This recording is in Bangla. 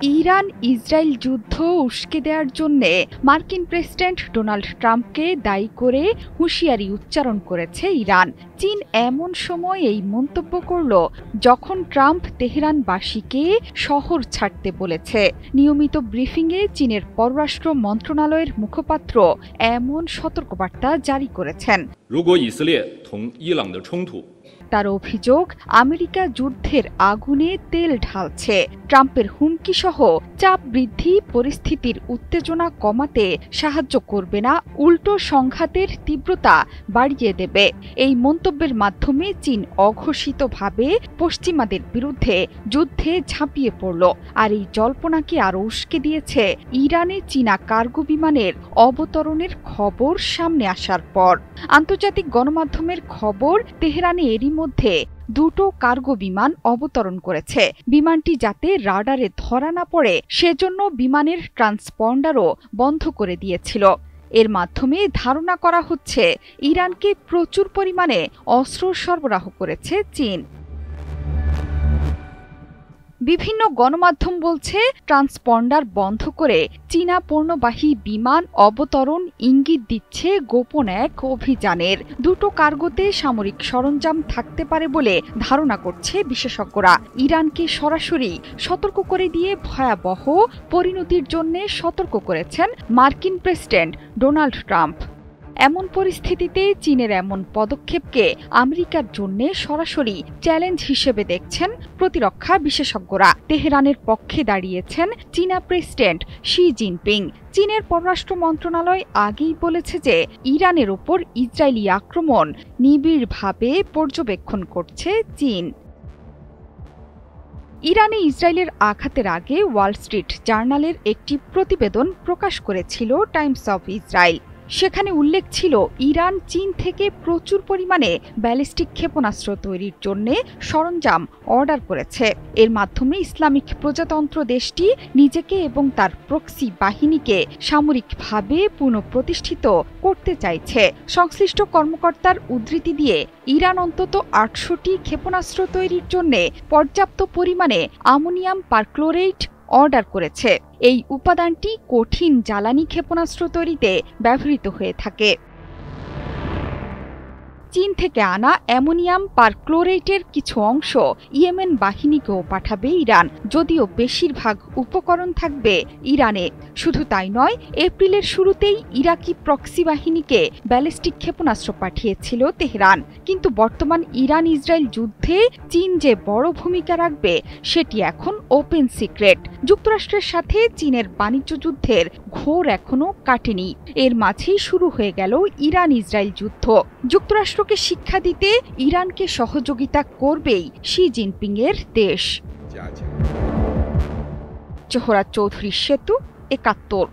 ইরান ইসরায়েল যুদ্ধ উস্কে দেওয়ার জন্য মার্কিন প্রেসিডেন্ট ডোনাল্ড ট্রাম্পকে দায়ী করে হুঁশিয়ারি উচ্চারণ করেছে ইরান। চীন এমন সময় এই মন্তব্য করল যখন ট্রাম্প তেহরানবাসীকে শহর ছাড়তে বলেছে। নিয়মিত ব্রিফিংয়ে চীনের পররাষ্ট্র মন্ত্রণালয়ের মুখপাত্র এমন সতর্কবার্তা জারি করেছেন। তার অভিযোগ, আমেরিকা যুদ্ধের আগুনে তেল ঢালছে। ট্রাম্পের হুমকি সহ চাপ বৃদ্ধি পরিস্থিতির উত্তেজনা কমাতে সাহায্য করবে না, উল্টো সংঘাতের তীব্রতা বাড়িয়ে দেবে। এই মন্তব্যের মাধ্যমে চীন অঘোষিতভাবে পশ্চিমাদের বিরুদ্ধে যুদ্ধে ঝাঁপিয়ে পড়ল। আর এই জল্পনাকে আরও উস্কে দিয়েছে ইরানে চীনা কার্গো বিমানের অবতরণের খবর সামনে আসার পর। আন্তর্জাতিক গণমাধ্যমের খবর, তেহরানে এরই মধ্যে দুটো কার্গো বিমান অবতরণ করেছে। বিমানটি যাতে রাডারে ধরা না পড়ে সেজন্য বিমানের ট্রান্সপন্ডারও বন্ধ করে দিয়েছিল। এর মাধ্যমে ধারণা করা হচ্ছে ইরানকে প্রচুর পরিমাণে অস্ত্র সরবরাহ করেছে চীন। বিভিন্ন গণমাধ্যম বলছে, ট্রান্সপন্ডার বন্ধ করে চীনা পণ্যবাহী বিমান অবতরণ ইঙ্গিত দিচ্ছে গোপন এক অভিযানের। দুটো কার্গোতে সামরিক সরঞ্জাম থাকতে পারে বলে ধারণা করছে বিশেষজ্ঞরা। ইরানকে সরাসরি সতর্ক করে দিয়ে ভয়াবহ পরিণতির জন্য সতর্ক করেছেন মার্কিন প্রেসিডেন্ট ডোনাল্ড ট্রাম্প। এমন পরিস্থিতিতে চীনের এমন পদক্ষেপকে আমেরিকার জন্য সরাসরি চ্যালেঞ্জ হিসেবে দেখছেন প্রতিরক্ষা বিশেষজ্ঞরা। তেহরানের পক্ষে দাঁড়িয়েছেন চীনা প্রেসিডেন্ট শি জিনপিং। চীনের পররাষ্ট্র মন্ত্রণালয় আগেই বলেছে যে ইরানের ওপর ইসরায়েলি আক্রমণ নিবিড়ভাবে পর্যবেক্ষণ করছে চীন। ইরানে ইসরায়েলের আঘাতের আগে ওয়াল স্ট্রিট জার্নালের একটি প্রতিবেদন প্রকাশ করেছিল টাইমস অফ ইসরায়েল। সেখানে উল্লেখ ছিল, ইরান চীন থেকে প্রচুর পরিমাণে ব্যালিস্টিক ক্ষেপণাস্ত্র তৈরির জন্য সরঞ্জাম অর্ডার করেছে। এর মাধ্যমে ইসলামিক প্রজাতন্ত্র দেশটি নিজেকে এবং তার প্রক্সি বাহিনীকে সামরিকভাবে পুনঃপ্রতিষ্ঠিত করতে চাইছে। সংশ্লিষ্ট কর্মকর্তার উদ্ধৃতি দিয়ে ইরান অন্তত ৮০০টি ক্ষেপণাস্ত্র তৈরির জন্য পর্যাপ্ত পরিমাণে অ্যামোনিয়াম পারক্লোরেট অর্ডার করেছে। এই উপাদানটি কঠিন জ্বালানি ক্ষেপণাস্ত্র তৈরিতে ব্যবহৃত হয়ে থাকে। চীন থেকে আনা অ্যামোনিয়াম পারক্লোরেটের কিছু অংশ ইয়েমেন বাহিনীকেও পাঠাবে ইরান, যদিও বেশিরভাগ উপকরণ থাকবে ইরানে। শুধু তাই নয়, এপ্রিলের শুরুতেই ইরাকি প্রক্সি বাহিনীকে ব্যালিস্টিক ক্ষেপণাস্ত্র পাঠিয়েছিল তেহরান। কিন্তু বর্তমান ইরান ইসরায়েল যুদ্ধে চীন যে বড় ভূমিকা রাখবে সেটি এখন ওপেন সিক্রেট। যুক্তরাষ্ট্রের সাথে চীনের বাণিজ্য যুদ্ধের ঘোর এখনো কাটেনি। এর মাঝেই শুরু হয়ে গেল ইরান ইসরায়েল যুদ্ধ। যুক্তরাষ্ট্রকে শিক্ষা দিতে ইরানকে সহযোগিতা করবেই শি জিনপিং এর দেশ। জোহরা চৌধুরী সেতু, ৭১।